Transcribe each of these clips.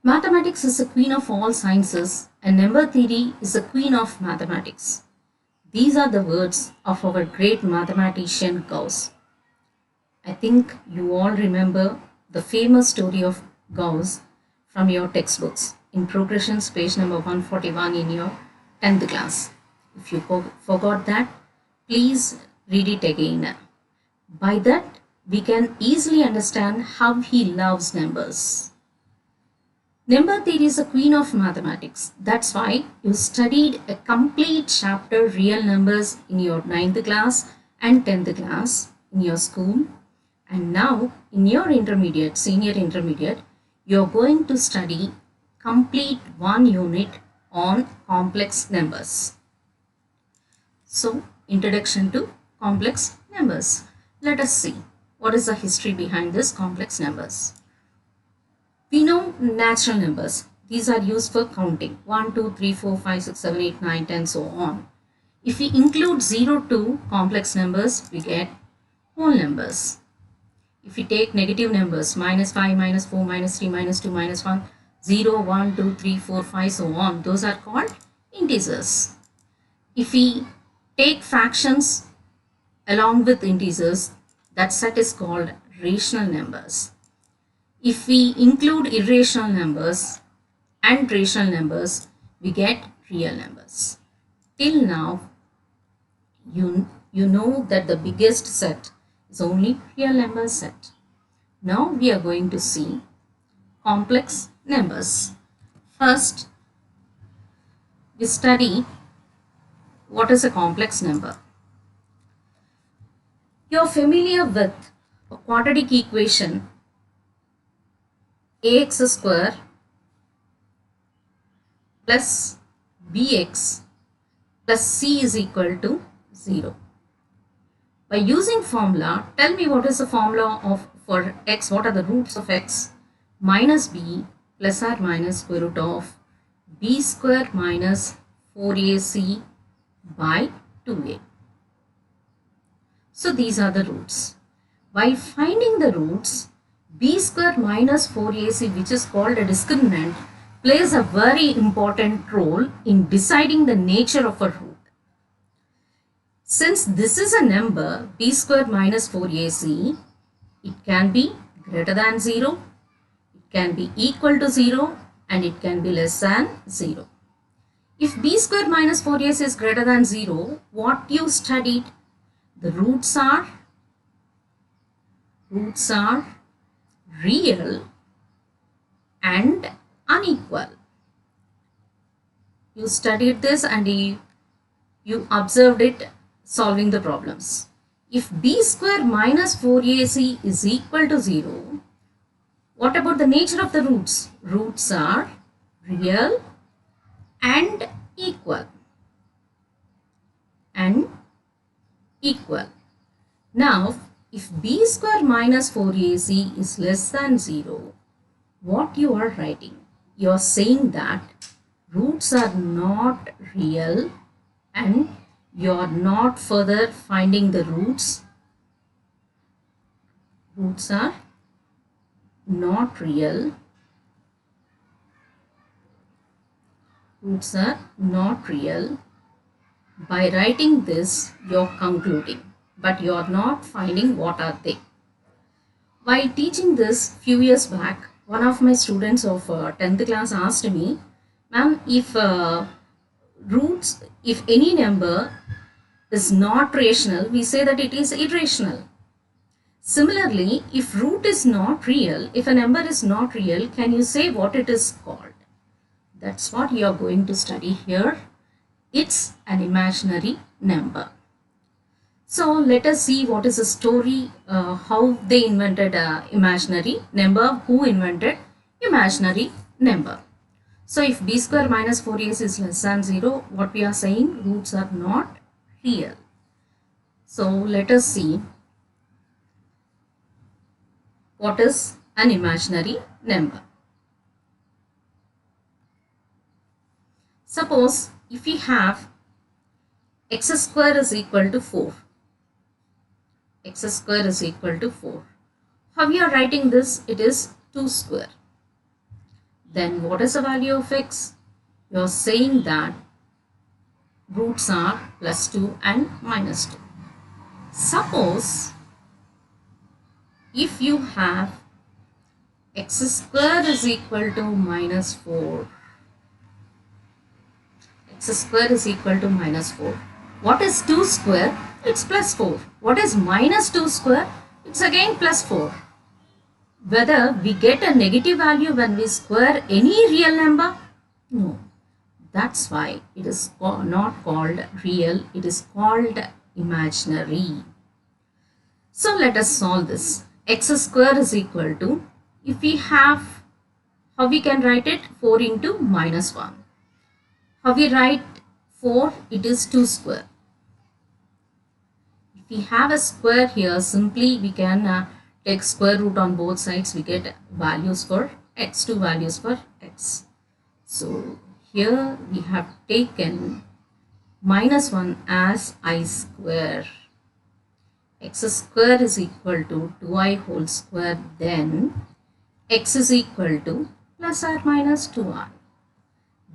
Mathematics is the queen of all sciences, and number theory is the queen of mathematics. These are the words of our great mathematician Gauss. I think you all remember the famous story of Gauss from your textbooks in progressions page number 141 in your 10th class. If you forgot that, please read it again. By that, we can easily understand how he loves numbers. Number theory is the queen of mathematics. That's why you studied a complete chapter real numbers in your 9th class and 10th class in your school. And now in your intermediate, senior intermediate, you're going to study complete one unit on complex numbers. So, introduction to complex numbers. Let us see what is the history behind this complex numbers. We know natural numbers. These are used for counting 1, 2, 3, 4, 5, 6, 7, 8, 9, 10, so on. If we include 0 to complex numbers, we get whole numbers. If we take negative numbers, minus 5, minus 4, minus 3, minus 2, minus 1, 0, 1, 2, 3, 4, 5, so on, those are called integers. If we take fractions along with integers, that set is called rational numbers. If we include irrational numbers and rational numbers, we get real numbers. Till now, you know that the biggest set is only real number set. Now we are going to see complex numbers. First, we study what is a complex number. You are familiar with a quadratic equation ax square plus bx plus c is equal to 0. By using formula, tell me what is the formula for x, what are the roots of x? Minus b plus or minus square root of b square minus 4ac by 2a. So these are the roots. While finding the roots, b square minus 4ac, which is called a discriminant, plays a very important role in deciding the nature of a root. Since this is a number b square minus 4ac, it can be greater than 0, it can be equal to 0, and it can be less than 0. If b square minus 4ac is greater than 0, what you studied? The roots are real and unequal. You studied this and you observed it solving the problems. If b square minus 4ac is equal to 0, what about the nature of the roots? Roots are real and equal. Now, if b square minus 4ac is less than 0, what you are writing? You are saying that roots are not real and you are not further finding the roots. Roots are not real. Roots are not real. By writing this, you are concluding, but you are not finding what are they. While teaching this few years back, one of my students of 10th class asked me, ma'am, if any number is not rational, we say that it is irrational. Similarly, if root is not real, if a number is not real, can you say what it is called? That's what you are going to study here. It's an imaginary number. So let us see what is the story, how they invented imaginary number, who invented imaginary number. So if b square minus 4ac is less than 0, what we are saying? Roots are not real. So let us see what is an imaginary number. Suppose if we have x square is equal to 4. X square is equal to 4. How we are writing this? It is 2 square. then what is the value of x? You're saying that roots are plus 2 and minus 2. Suppose if you have x square is equal to minus 4, x square is equal to minus 4. What is 2 square? It's plus 4. What is minus 2 square? It's again plus 4. Whether we get a negative value when we square any real number? No. That's why it is not called real, it is called imaginary. So let us solve this. X square is equal to, if we have, how we can write it? 4 into minus 1. How we write 4? It is 2 square. If we have a square here, simply we can take square root on both sides. We get values for x, 2 values for x. So here we have taken minus 1 as I square. X square is equal to 2i whole square, then x is equal to plus or minus 2i.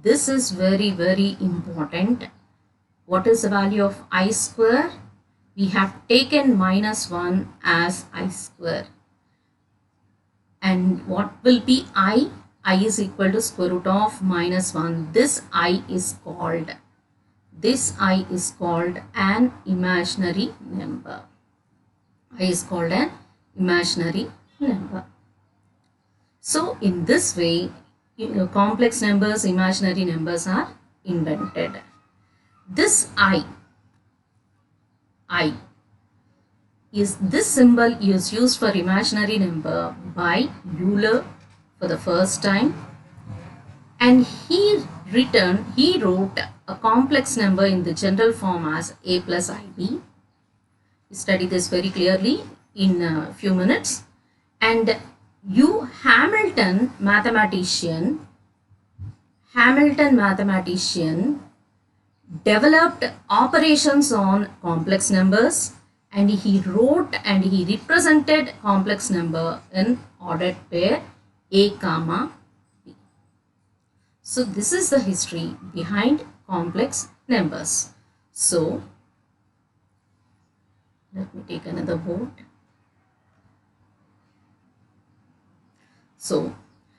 This is very important. What is the value of I square? We have taken minus 1 as I square. And what will be I? I is equal to square root of minus 1. This I is called an imaginary number. I is called an imaginary number. So in this way, complex numbers, imaginary numbers are invented. This I is this symbol is used for imaginary number by Euler for the first time, and he wrote a complex number in the general form as a plus ib. We study this very clearly in a few minutes. And Hamilton mathematician developed operations on complex numbers, and he wrote and he represented complex number in ordered pair a comma b. So this is the history behind complex numbers. So let me take another board. So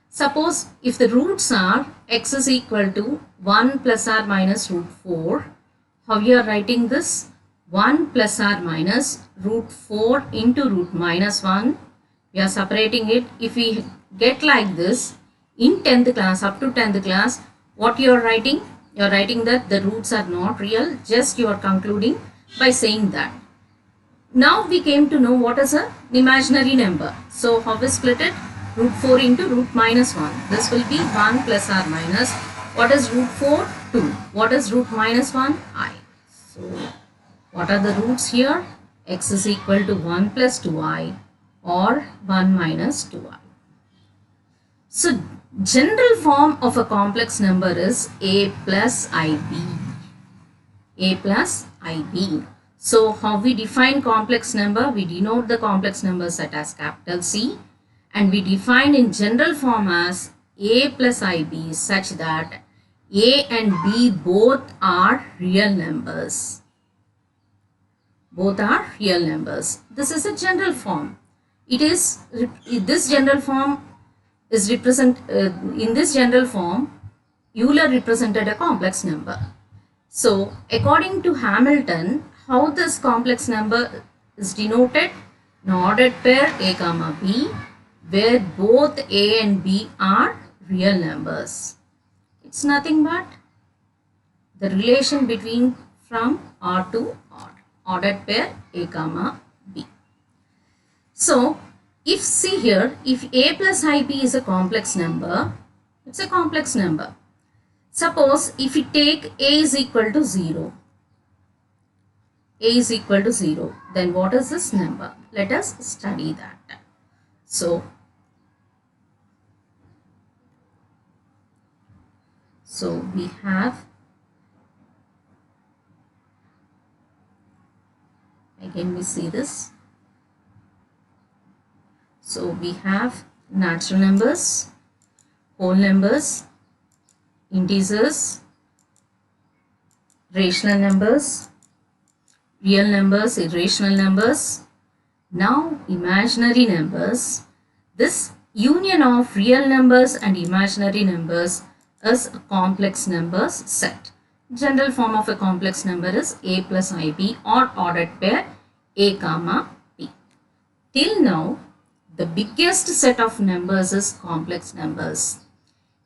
suppose if the roots are x is equal to 1 plus or minus root 4, how you are writing this? 1 plus or minus root 4 into root minus 1. We are separating it. If we get like this in 10th class, up to 10th class, what you are writing? You are writing that the roots are not real. Just you are concluding by saying that. Now we came to know what is an imaginary number. So how we split it? Root 4 into root minus 1. This will be 1 plus or minus. What is root 4? 2. What is root minus 1? I. So what are the roots here? X is equal to 1 plus 2i or 1 minus 2i. So general form of a complex number is a plus ib. A plus ib. So how we define complex number? We denote the complex number set as capital C, and we define in general form as a plus ib such that a and b both are real numbers. Both are real numbers. This is a general form. This general form is in this general form, Euler represented a complex number. So according to Hamilton, how this complex number is denoted? An ordered pair a comma b, where both a and b are real numbers. It's nothing but the relation between from R to R, ordered pair a comma b. So if see here, if a plus ib is a complex number, it's a complex number. Suppose if we take a is equal to 0, a is equal to 0, then what is this number? Let us study that. So we have, again we see this. So we have natural numbers, whole numbers, integers, rational numbers, real numbers, irrational numbers. Now imaginary numbers. This union of real numbers and imaginary numbers is a complex numbers set. General form of a complex number is a plus ib or ordered pair a comma b. Till now, the biggest set of numbers is complex numbers.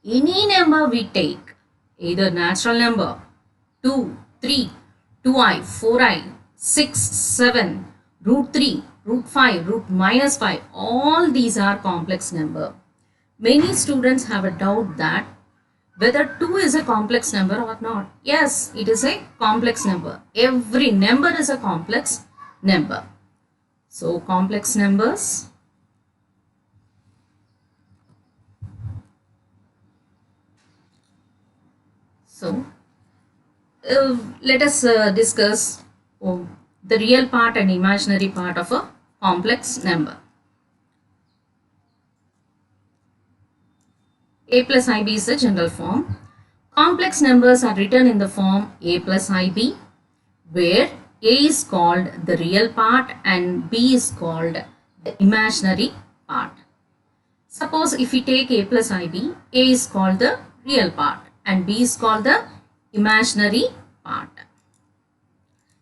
Any number we take, either natural number 2, 3, 2i, 4i, 6, 7, root 3, root 5, root minus 5, all these are complex number. Many students have a doubt that whether 2 is a complex number or not. Yes, it is a complex number. Every number is a complex number. So, complex numbers. So, let us discuss the real part and imaginary part of a complex number. A plus ib is the general form. Complex numbers are written in the form a plus ib, where a is called the real part and b is called the imaginary part. Suppose if we take a plus ib, a is called the real part and b is called the imaginary part.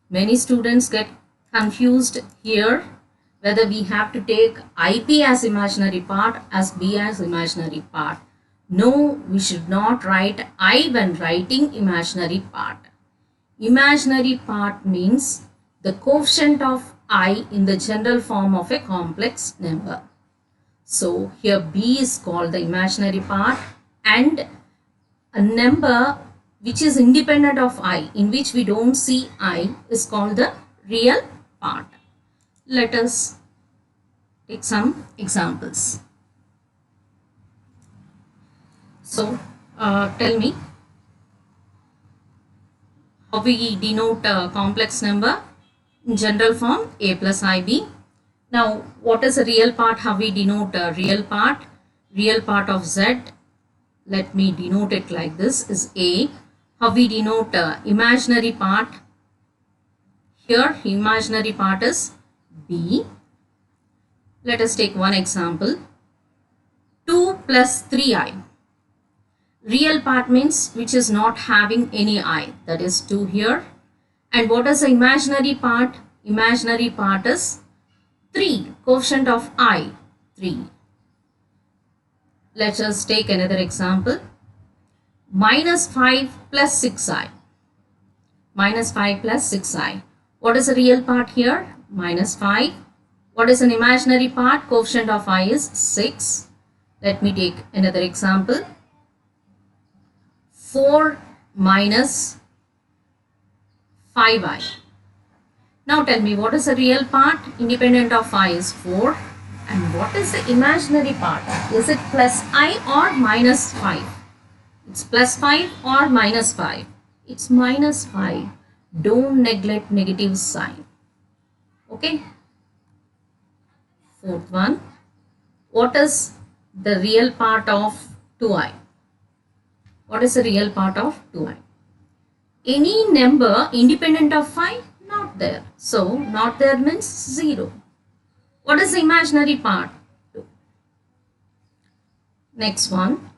Many students get confused here whether we have to take ib as imaginary part as b as imaginary part. No, we should not write I when writing imaginary part. Imaginary part means the quotient of I in the general form of a complex number. So here b is called the imaginary part and a number which is independent of I, in which we don't see I, is called the real part. Let us take some examples. So, tell me how we denote a complex number. In general form, a plus ib. Now, what is a real part? How we denote a real part? Real part of z. Let me denote it like this is a. How we denote imaginary part? Here, imaginary part is b. Let us take one example. 2 plus 3i. Real part means which is not having any I, that is 2 here. And what is the imaginary part? Imaginary part is 3, quotient of I, 3. Let us take another example. Minus 5 plus 6i. Minus 5 plus 6i. What is the real part here? Minus 5. What is an imaginary part? Quotient of I is 6. Let me take another example. 4 minus 5i. Now tell me, what is the real part? Independent of I is 4. And what is the imaginary part? Is it plus I or minus 5? It's plus 5 or minus 5? It's minus 5. Don't neglect negative sign. Okay. Fourth one. What is the real part of 2i? What is the real part of 2i? Any number independent of 5? Not there. So, not there means 0. What is the imaginary part? 2. Next one.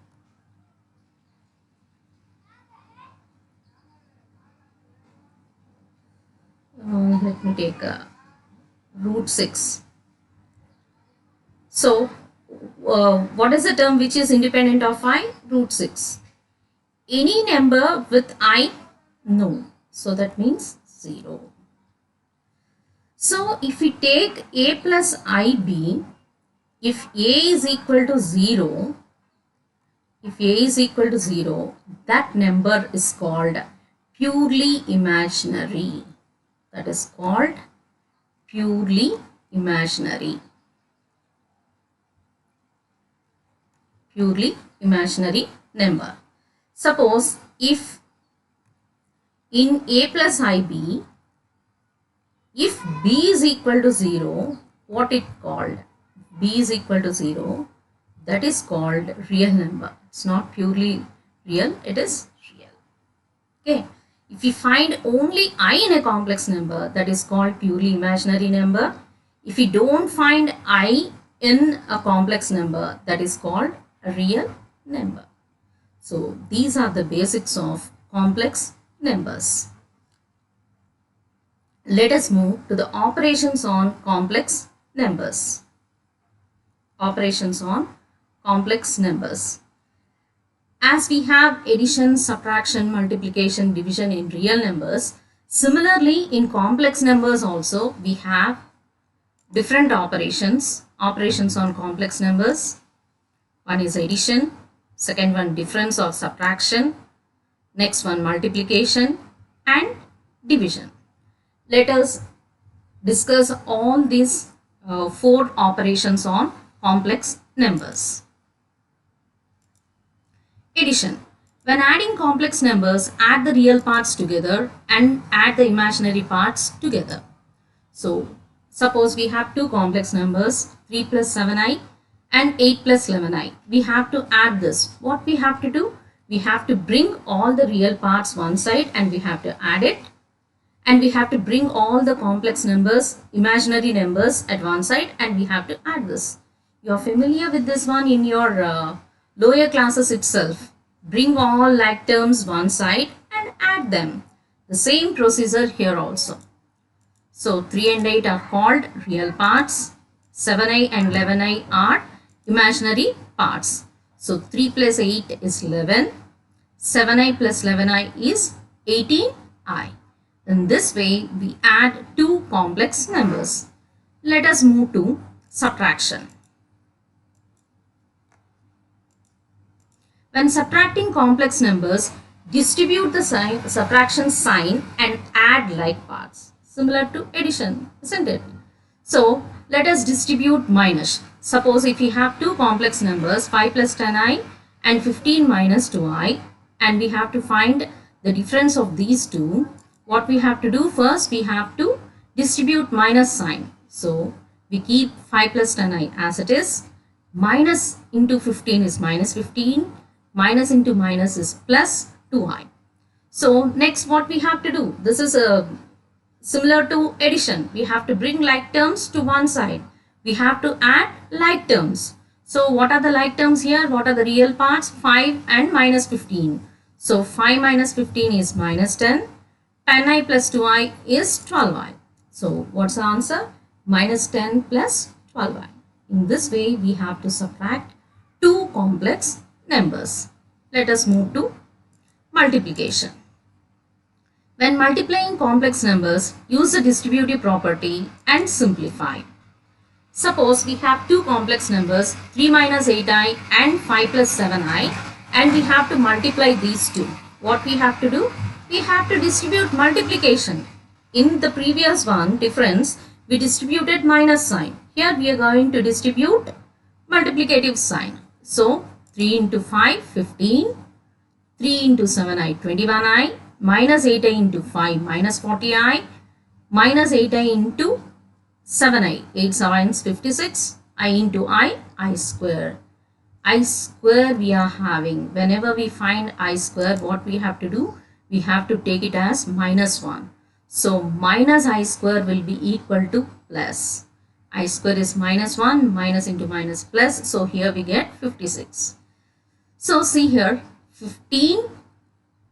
Let me take root 6. So, what is the term which is independent of I? Root 6. Any number with I? No. So that means 0. So if we take a plus ib, if a is equal to 0, that number is called purely imaginary. That is called purely imaginary. Purely imaginary number. Suppose if in a plus ib, if b is equal to 0, what it called? B is equal to 0, that is called real number. It's not purely real, it is real. Okay. If we find only I in a complex number, that is called purely imaginary number. If we don't find I in a complex number, that is called a real number. So these are the basics of complex numbers. Let us move to the operations on complex numbers. Operations on complex numbers. As we have addition, subtraction, multiplication, division in real numbers, similarly in complex numbers also we have different operations on complex numbers. One is addition, second one difference or subtraction, next one multiplication and division. Let us discuss all these 4 operations on complex numbers. Addition. When adding complex numbers, add the real parts together and add the imaginary parts together. So, suppose we have 2 complex numbers, 3 plus 7i and 8 plus 11i. We have to add this. What we have to do? We have to bring all the real parts one side and we have to add it. And we have to bring all the complex numbers, imaginary numbers at one side and we have to add this. You are familiar with this one in your lower classes itself. Bring all like terms one side and add them. The same procedure here also. So 3 and 8 are called real parts. 7i and 11i are imaginary parts. So 3 plus 8 is 11. 7i plus 11i is 18i. In this way, we add 2 complex numbers. Let us move to subtraction. When subtracting complex numbers, distribute the subtraction sign and add like parts. Similar to addition, isn't it? So, let us distribute minus. Suppose if we have 2 complex numbers, 5 plus 10i and 15 minus 2i, and we have to find the difference of these two. What we have to do first, we have to distribute minus sign. So, we keep 5 plus 10i as it is. Minus into 15 is minus 15. Minus into minus is plus 2i. So, next what we have to do? This is similar to addition. We have to bring like terms to one side. We have to add like terms. So, what are the like terms here? What are the real parts? 5 and minus 15. So, 5 minus 15 is minus 10. 10i plus 2i is 12i. So, what's the answer? Minus 10 plus 12i. In this way, we have to subtract 2 complex numbers. Let us move to multiplication. When multiplying complex numbers, use the distributive property and simplify. Suppose we have 2 complex numbers, 3 minus 8i and 5 plus 7i, and we have to multiply these two. What we have to do? We have to distribute multiplication. In the previous one, difference, we distributed minus sign. Here we are going to distribute multiplicative sign. So, 3 into 5, 15. 3 into 7i, 21i. Minus 8i into 5, minus 40i. Minus 8i into 7i, 8 7s 56. I into I square. I square we are having. Whenever we find I square, what we have to do? We have to take it as minus 1. So, minus I square will be equal to plus. I square is minus 1, minus into minus plus. So, here we get 56. So, see here, 15,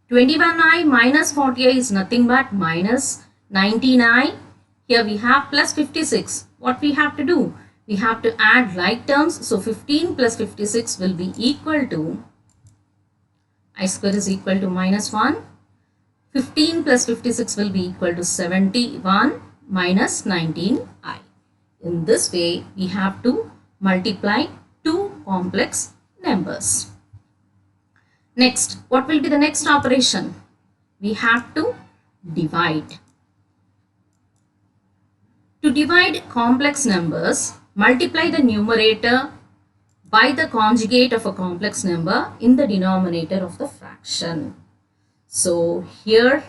21i minus 40i is nothing but minus 19i. Here we have plus 56. What we have to do? We have to add like terms. So, 15 plus 56 will be equal to, I square is equal to minus 1. 15 plus 56 will be equal to 71 minus 19i. In this way, we have to multiply 2 complex numbers. Next, what will be the next operation? We have to divide. To divide complex numbers, multiply the numerator by the conjugate of a complex number in the denominator of the fraction. So, here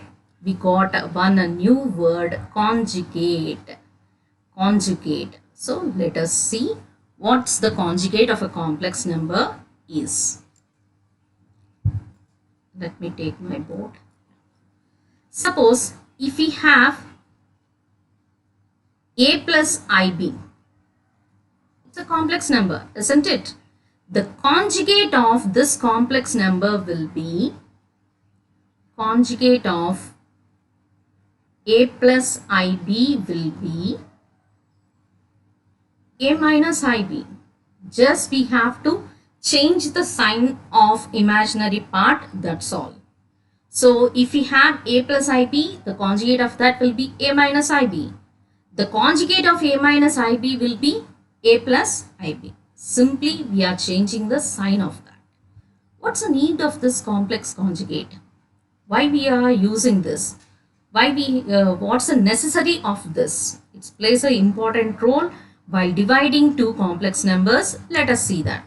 we got a new word, conjugate. Conjugate. So, let us see what's the conjugate of a complex number is. Let me take my board. Suppose if we have a plus ib, it's a complex number, isn't it? The conjugate of this complex number will be conjugate of a plus ib will be a minus ib. Just we have to change the sign of imaginary part, that's all. So if we have a plus ib, the conjugate of that will be a minus ib. The conjugate of a minus ib will be a plus ib. Simply we are changing the sign of that. What's the need of this complex conjugate? Why we are using this? What's the necessity of this? It plays an important role while dividing two complex numbers. Let us see that.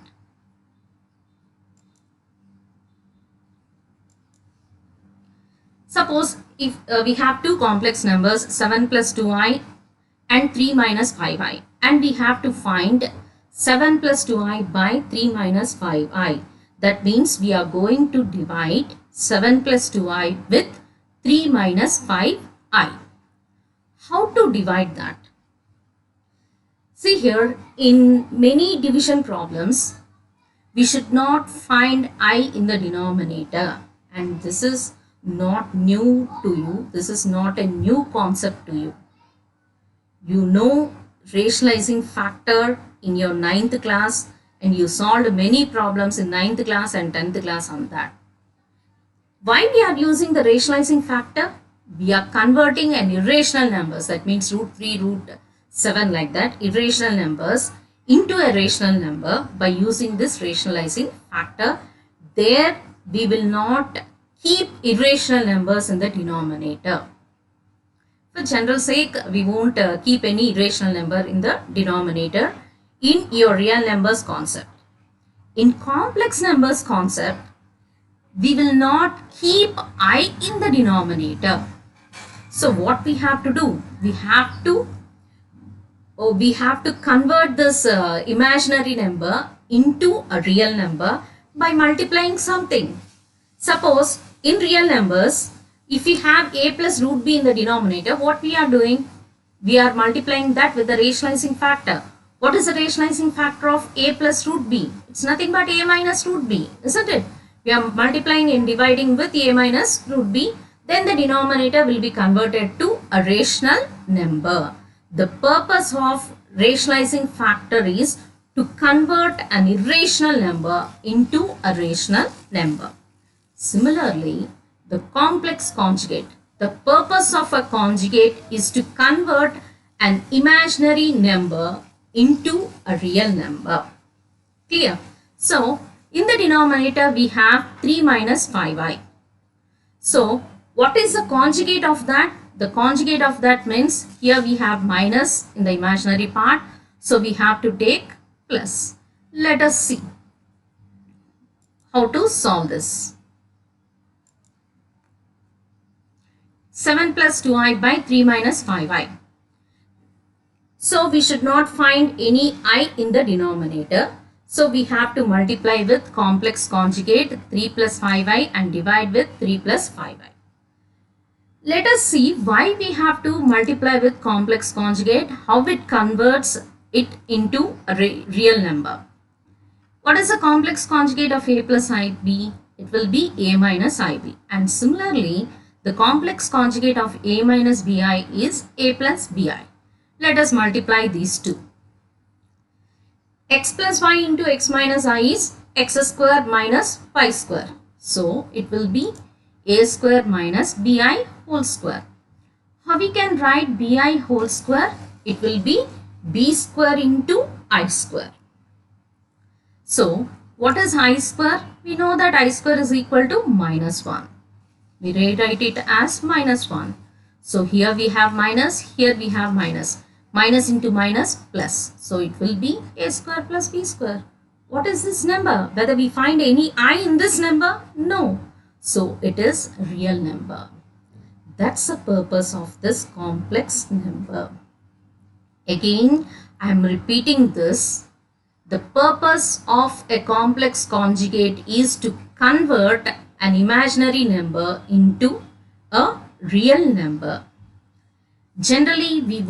Suppose if we have two complex numbers 7 plus 2i and 3 minus 5i, and we have to find 7 plus 2i by 3 minus 5i. That means we are going to divide 7 plus 2i with 3 minus 5i. How to divide that? See here, in many division problems, we should not find I in the denominator, and this is not new to you. This is not a new concept to you. You know rationalizing factor in your 9th class, and you solved many problems in 9th class and 10th class on that. Why we are using the rationalizing factor? We are converting an irrational numbers, that means root 3, root 7 like that, irrational numbers into a rational number by using this rationalizing factor. There we will not keep irrational numbers in the denominator. For general sake, we won't keep any irrational number in the denominator in your real numbers concept. In complex numbers concept, we will not keep I in the denominator. So what we have to do? We have to convert this imaginary number into a real number by multiplying something. Suppose in real numbers, if we have a plus root b in the denominator, what we are doing? We are multiplying that with the rationalizing factor. What is the rationalizing factor of a plus root b? It's nothing but a minus root b, isn't it? We are multiplying and dividing with a minus root b. Then the denominator will be converted to a rational number. The purpose of rationalizing factor is to convert an irrational number into a rational number. Similarly, the complex conjugate. The purpose of a conjugate is to convert an imaginary number into a real number. Clear? So, in the denominator we have 3 minus 5i. So, what is the conjugate of that? The conjugate of that means here we have minus in the imaginary part. So, we have to take plus. Let us see how to solve this. 7 plus 2i by 3 minus 5i. So we should not find any I in the denominator. So we have to multiply with complex conjugate 3 plus 5i and divide with 3 plus 5i. Let us see why we have to multiply with complex conjugate, how it converts it into a real number. What is the complex conjugate of a plus ib? It will be a minus ib. And similarly, the complex conjugate of a minus bi is a plus bi. Let us multiply these two. X plus y into x minus I is x square minus pi square. So, it will be a square minus bi whole square. How we can write bi whole square? It will be b square into I square. So, what is I square? We know that I square is equal to minus 1. We rewrite it as minus 1. So, here we have minus, here we have minus. Minus into minus plus. So, it will be a square plus b square. What is this number? Whether we find any I in this number? No. So, it is a real number. That's the purpose of this complex number. Again, I am repeating this. The purpose of a complex conjugate is to convert an imaginary number into a real number. Generally, we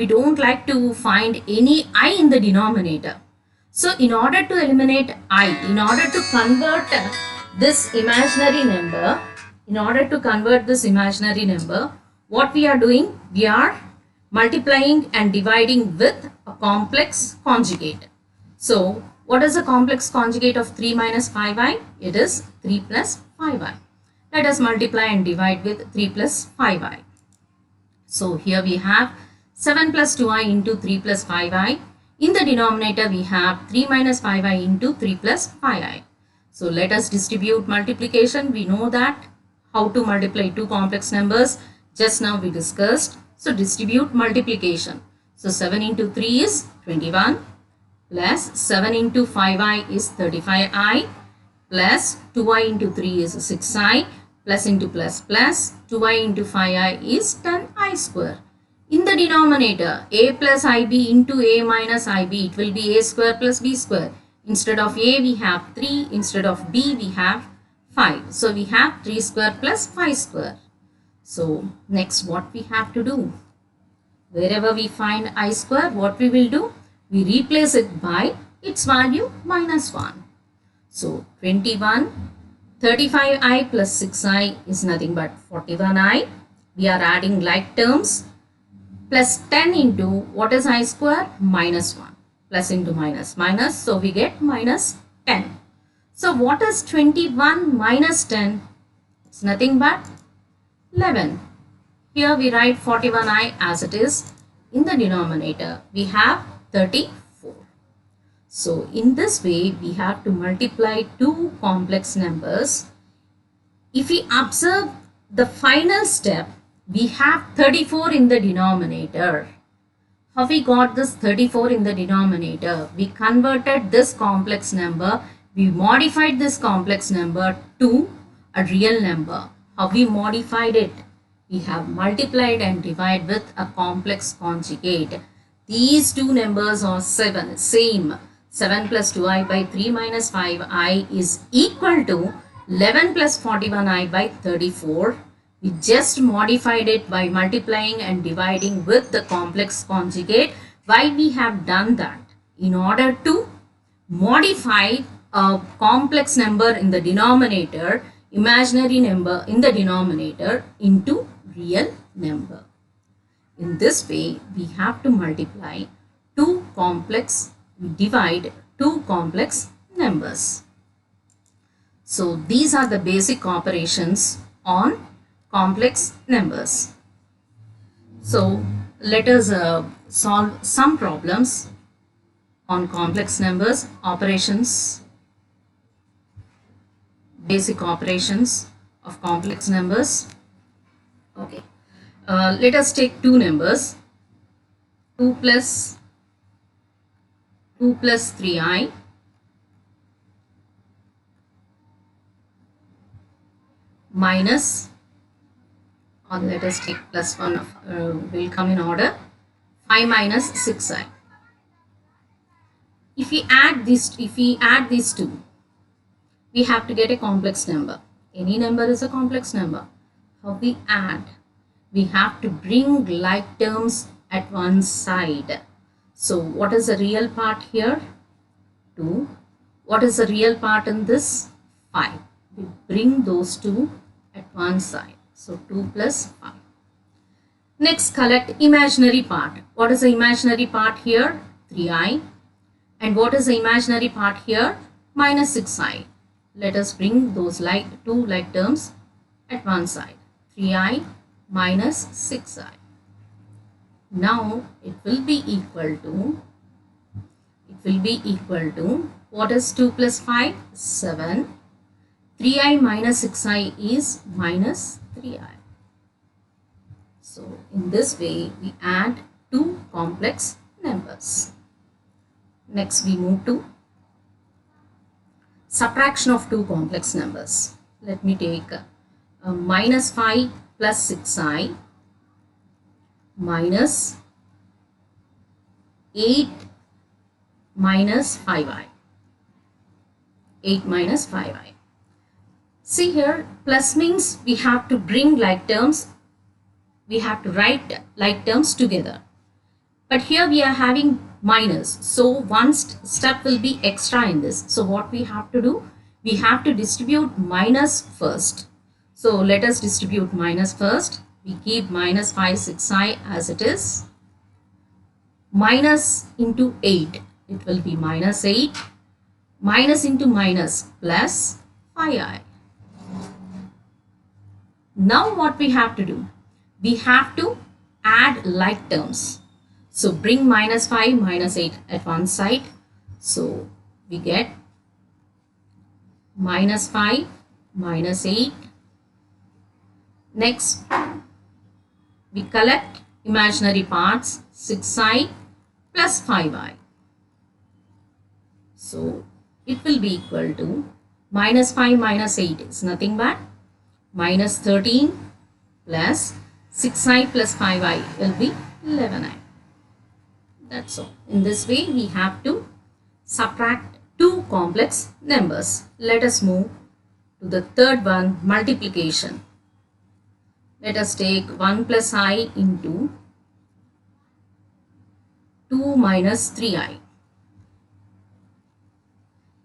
don't like to find any I in the denominator. So in order to eliminate I, in order to convert this imaginary number, what we are doing? We are multiplying and dividing with a complex conjugate. So what is the complex conjugate of 3 minus 5i? It is 3 plus 5i. Let us multiply and divide with 3 plus 5i. So here we have 7 plus 2i into 3 plus 5i. In the denominator we have 3 minus 5i into 3 plus 5i. So let us distribute multiplication. We know that how to multiply two complex numbers. Just now we discussed. So distribute multiplication. So 7 into 3 is 21 plus 7 into 5i is 35i plus 2i into 3 is 6i plus into plus plus 2i into 5i is 10i square. In the denominator, a plus ib into a minus ib, it will be a square plus b square. Instead of a we have 3, instead of b we have 5. So we have 3 square plus 5 square. So next what we have to do? Wherever we find I square, what we will do? We replace it by its value minus 1. So 21, 35i plus 6i is nothing but 41i. We are adding like terms. Plus 10 into what is I square? Minus 1. Plus into minus minus. So we get minus 10. So what is 21 minus 10? It's nothing but 11. Here we write 41i as it is. In the denominator we have 34. So in this way we have to multiply two complex numbers. If we observe the final step, we have 34 in the denominator. How we got this 34 in the denominator? We converted this complex number. We modified this complex number to a real number. How we modified it? We have multiplied and divided with a complex conjugate. These two numbers are same. 7 plus 2i by 3 minus 5i is equal to 11 plus 41i by 34. We just modified it by multiplying and dividing with the complex conjugate. Why we have done that? In order to modify a complex number in the denominator, imaginary number in the denominator into real number. In this way, we have to multiply we divide two complex numbers. So these are the basic operations on complex numbers. So let us solve some problems on complex numbers, basic operations of complex numbers. Okay, let us take two numbers, 2 plus 3i minus, or let us take plus 1 will come in order, 5 minus 6i. If we add these two, we have to get a complex number. Any number is a complex number. How we add? We have to bring like terms at one side. So what is the real part here? 2. What is the real part in this? 5. We bring those two at one side. So 2 plus 5. Next, collect imaginary part. What is the imaginary part here? 3i. And what is the imaginary part here? Minus 6i. Let us bring those two like terms at one side. 3i minus 6i. Now it will be equal to what is 2 plus 5? 7. 3i minus 6i is minus 3i. So in this way we add two complex numbers. Next we move to subtraction of two complex numbers. Let me take minus 5 plus 6i minus 8 minus 5i. 8 minus 5i. See here, plus means we have to bring like terms, we have to write like terms together. But here we are having minus. So one step will be extra in this. So what we have to do? We have to distribute minus first. So let us distribute minus first. We keep minus 5, 6i as it is. Minus into 8. It will be minus 8. Minus into minus plus 5i. Now what we have to do? We have to add like terms. So bring minus 5, minus 8 at one side. So we get minus 5, minus 8. Next, we collect imaginary parts, 6i plus 5i. So it will be equal to minus 5 minus 8 is nothing but minus 13 plus 6i plus 5i will be 11i. That's all. In this way, we have to subtract two complex numbers. Let us move to the third one, multiplication. Let us take 1 plus I into 2 minus 3i.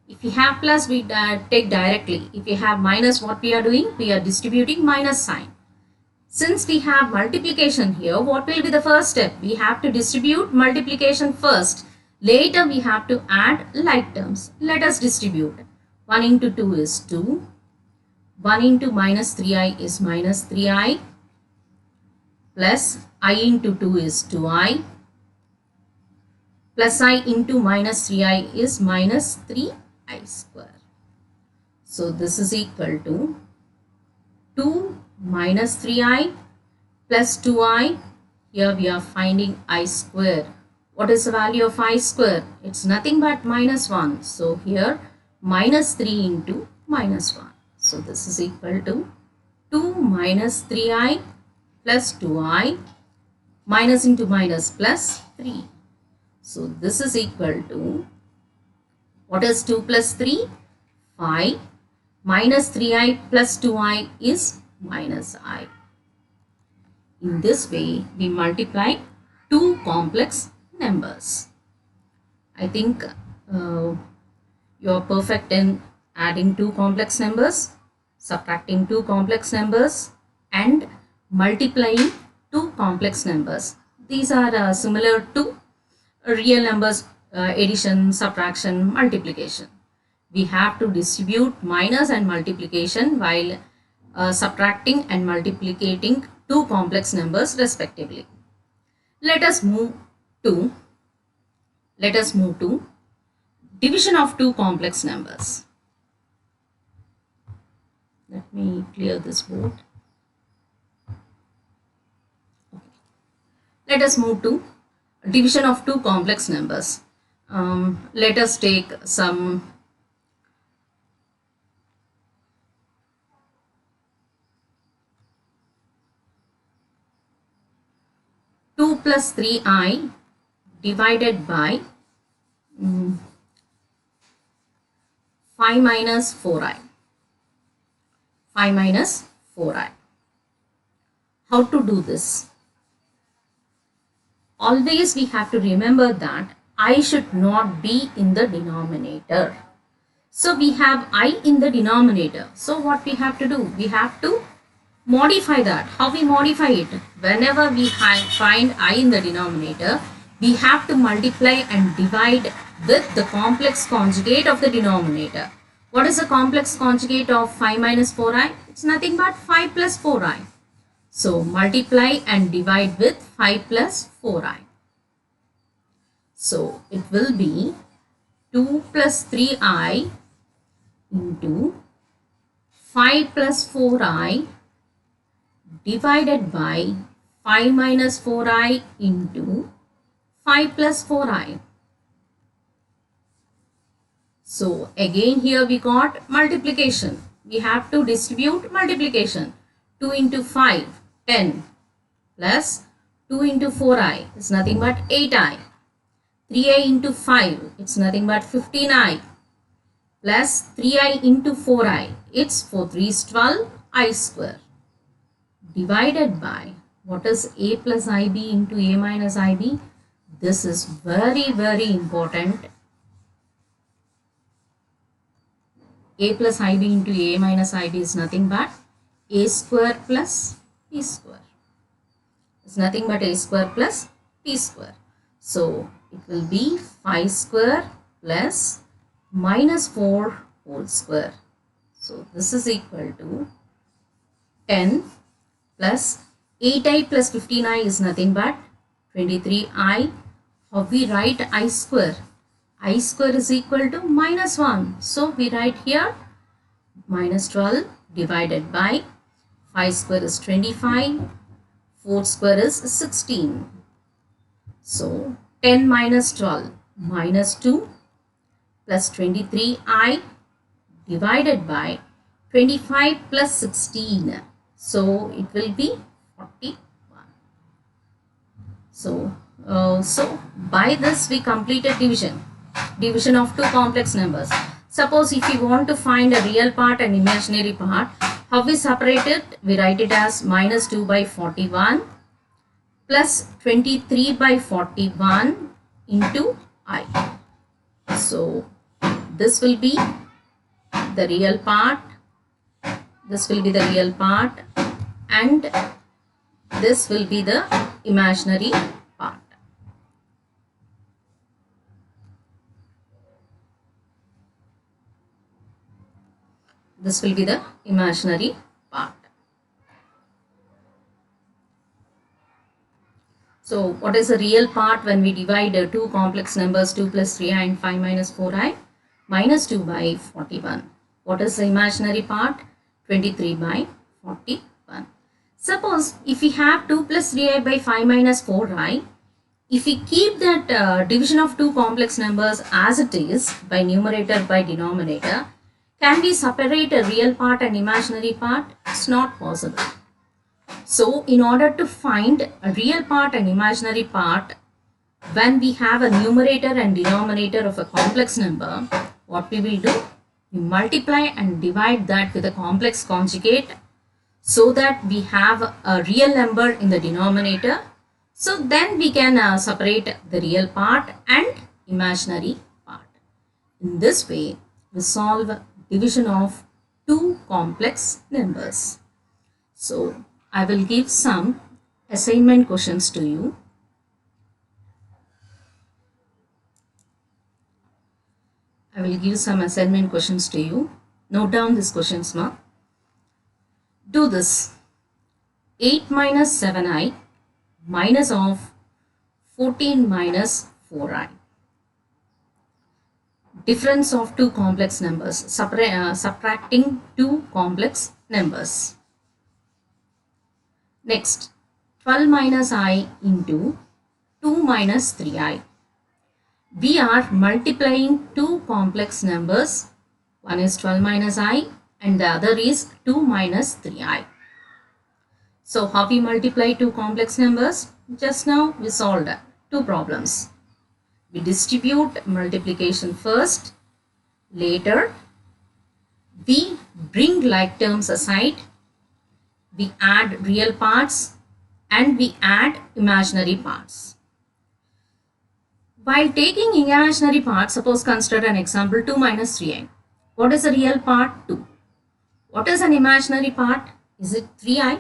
If we have plus, we take directly. If we have minus, what we are doing? We are distributing minus sign. Since we have multiplication here, what will be the first step? We have to distribute multiplication first. Later, we have to add like terms. Let us distribute. 1 into 2 is 2. 1 into minus 3i is minus 3i. Plus I into 2 is 2i. Plus I into minus 3i is minus 3i square. So this is equal to 2 minus 3i plus 2i. Here we are finding I square. What is the value of I square? It's nothing but minus 1. So here minus 3 into minus 1. So this is equal to 2 minus 3i plus 2i minus into minus plus 3. So this is equal to, what is 2 plus 3? 5. Minus 3i plus 2i is minus I. In this way, we multiply two complex numbers. I think you are perfect in adding two complex numbers, subtracting two complex numbers, and multiplying two complex numbers. These are similar to real numbers, addition, subtraction, multiplication. We have to distribute minus and multiplication while subtracting and multiplicating two complex numbers respectively. Let us move to division of two complex numbers. Let me clear this board. Okay. Let us move to division of two complex numbers. Let us take some 2 plus 3i divided by 5 minus 4i. 5 minus 4i. How to do this? Always we have to remember that I should not be in the denominator. So we have I in the denominator. So what we have to do? We have to modify that. How we modify it? Whenever we find I in the denominator, we have to multiply and divide with the complex conjugate of the denominator. What is the complex conjugate of 5 minus 4i? It's nothing but 5 plus 4i. So multiply and divide with 5 plus 4i. So it will be 2 plus 3i into 5 plus 4i divided by 5 minus 4i into 5 plus 4i. So again here we got multiplication. We have to distribute multiplication. 2 into 5, 10 plus 2 into 4i is nothing but 8i. 3i into 5, it's nothing but 15i, plus 3i into 4i, it's 4 3s 12 I square, divided by, what is a plus ib into a minus ib? This is very, very important. A plus ib into a minus ib is nothing but a square plus b square. It's nothing but a square plus b square. So it will be 5 square plus minus 4 whole square. So this is equal to 10 plus 8i plus 15i is nothing but 23i. How we write I square? I square is equal to minus 1. So we write here minus 12 divided by 5 square is 25, 4 square is 16. So 10 minus 12 minus 2 plus 23i divided by 25 plus 16. So it will be 41. So by this we completed division of two complex numbers. Suppose if you want to find a real part and imaginary part, how we separate it? We write it as minus 2 by 41 plus 23 by 41 into I. So this will be the real part, this will be the real part, and this will be the imaginary part. This will be the imaginary part. So what is the real part when we divide two complex numbers 2 plus 3i and 5 minus 4i? Minus 2 by 41. What is the imaginary part? 23 by 41. Suppose if we have 2 plus 3i by 5 minus 4i, if we keep that division of two complex numbers as it is by numerator by denominator, can we separate a real part and imaginary part? It's not possible. So in order to find a real part and imaginary part, when we have a numerator and denominator of a complex number, what we will do? We multiply and divide that with a complex conjugate so that we have a real number in the denominator. So then we can separate the real part and imaginary part. In this way, we solve division of two complex numbers. So I will give some assignment questions to you. I will give some assignment questions to you. Note down these questions now. Do this. 8 minus 7i minus of 14 minus 4i. Difference of two complex numbers. Subtracting two complex numbers. Next, 12 minus I into 2 minus 3i. We are multiplying two complex numbers. One is 12 minus I and the other is 2 minus 3i. So how we multiply two complex numbers? Just now we solved two problems. We distribute multiplication first. Later, we bring like terms aside. We add real parts and we add imaginary parts. While taking imaginary parts, suppose consider an example 2 minus 3i. What is the real part? 2. What is an imaginary part? Is it 3i?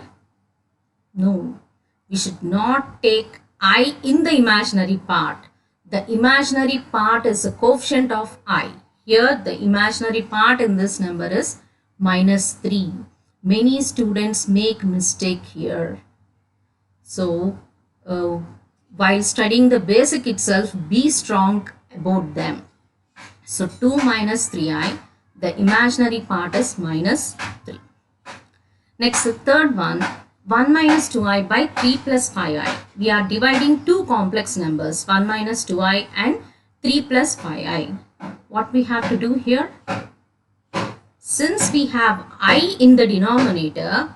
No, we should not take I in the imaginary part. The imaginary part is a coefficient of I. Here the imaginary part in this number is minus 3. Many students make mistake here. So while studying the basic itself, be strong about them. So 2 minus 3i, the imaginary part is minus 3. Next, the third one, 1 minus 2i by 3 plus 5i. We are dividing two complex numbers, 1 minus 2i and 3 plus 5i. What we have to do here? Since we have I in the denominator,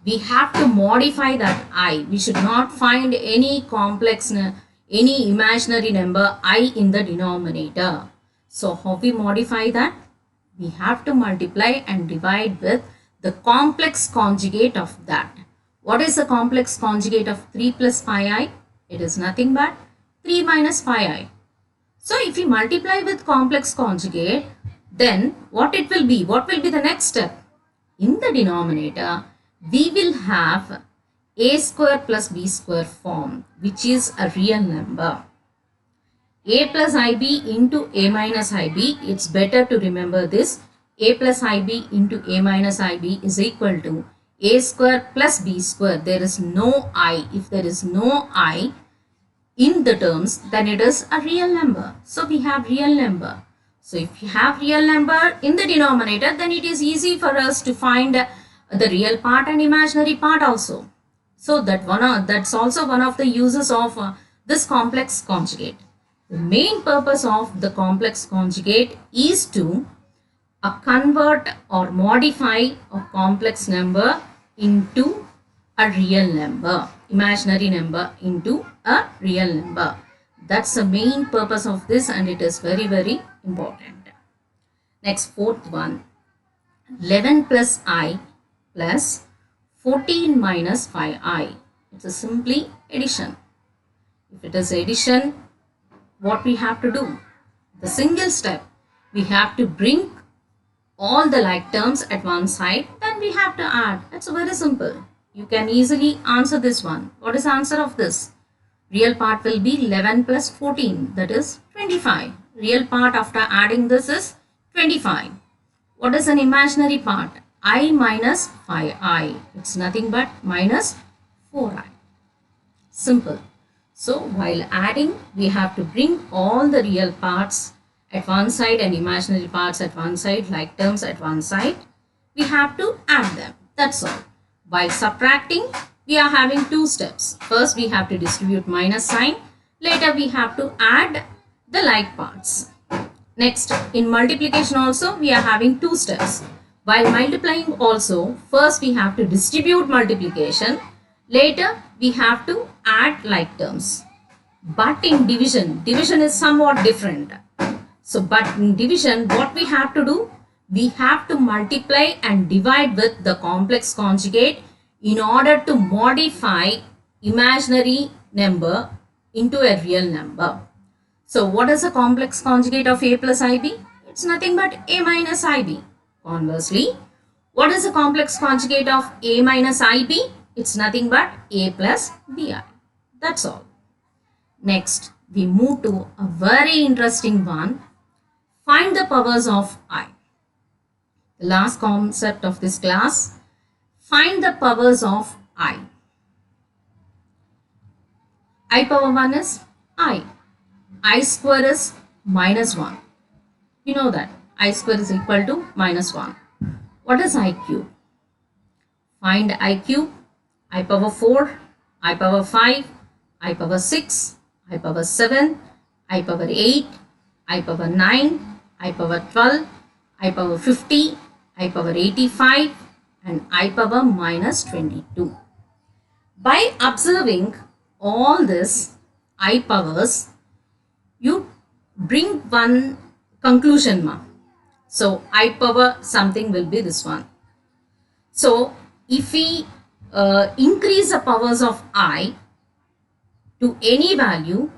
we have to modify that I. We should not find any complex, any imaginary number I in the denominator. So how we modify that? We have to multiply and divide with the complex conjugate of that. What is the complex conjugate of 3 plus 5i? It is nothing but 3 minus 5i. So if we multiply with complex conjugate, then what it will be? What will be the next step? In the denominator, we will have a square plus b square form, which is a real number. A plus ib into a minus ib, it's better to remember this. A plus ib into a minus ib is equal to a square plus b square. There is no I. If there is no I in the terms, then it is a real number. So we have real number. So if you have real number in the denominator, then it is easy for us to find the real part and imaginary part also. So that's also one of the uses of this complex conjugate. The main purpose of the complex conjugate is to convert or modify a complex number into a real number, imaginary number into a real number. That's the main purpose of this, and it is very, very important. Next, fourth one, 11 plus I plus 14 minus 5i. It's a simply addition. If it is addition, what we have to do? The single step, we have to bring all the like terms at one side, then we have to add. It's very simple. You can easily answer this one. What is the answer of this? Real part will be 11 plus 14, that is 25. Real part after adding this is 25. What is an imaginary part? I minus 5i. It's nothing but minus 4i. Simple. So while adding, we have to bring all the real parts at one side and imaginary parts at one side, like terms at one side. We have to add them. That's all. While subtracting, we are having two steps. First, we have to distribute minus sign. Later, we have to add the like parts. Next, in multiplication also, we are having two steps. While multiplying also, first we have to distribute multiplication. Later, we have to add like terms. But in division is somewhat different. So, but in division, what we have to do? We have to multiply and divide with the complex conjugate in order to modify imaginary number into a real number. So, what is the complex conjugate of a plus ib? It's nothing but a minus ib. Conversely, what is the complex conjugate of a minus ib? It's nothing but a plus bi. That's all. Next, we move to a very interesting one. Find the powers of I. The last concept of this class. Find the powers of I. I power 1 is I. I square is minus 1. You know that. I square is equal to minus 1. What is I cube? Find I cube. I power 4, I power 5, I power 6, I power 7, I power 8, I power 9, I power 12, I power 50, I power 85, and I power minus 22. By observing all this I powers, you bring one conclusion, ma. So I power something will be this one. So if we increase the powers of I to any value,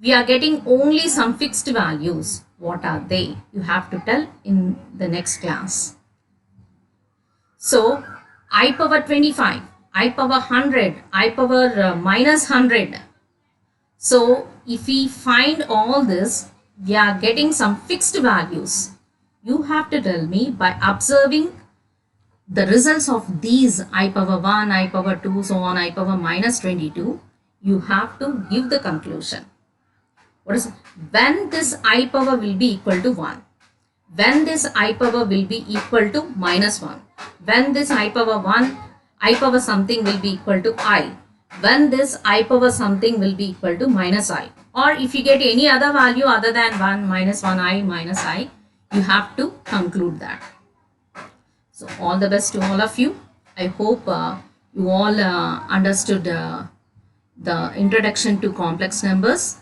we are getting only some fixed values. What are they? You have to tell in the next class. So I power 25, I power 100, I power minus 100. So if we find all this, we are getting some fixed values. You have to tell me by observing the results of these I power 1, I power 2, so on, I power minus 22, you have to give the conclusion. What is when this I power will be equal to 1? When this I power will be equal to minus 1? When this I power 1, I power something will be equal to I? When this I power something will be equal to minus I? Or if you get any other value other than 1, minus 1 I, minus I, you have to conclude that. So all the best to all of you. I hope you all understood the introduction to complex numbers,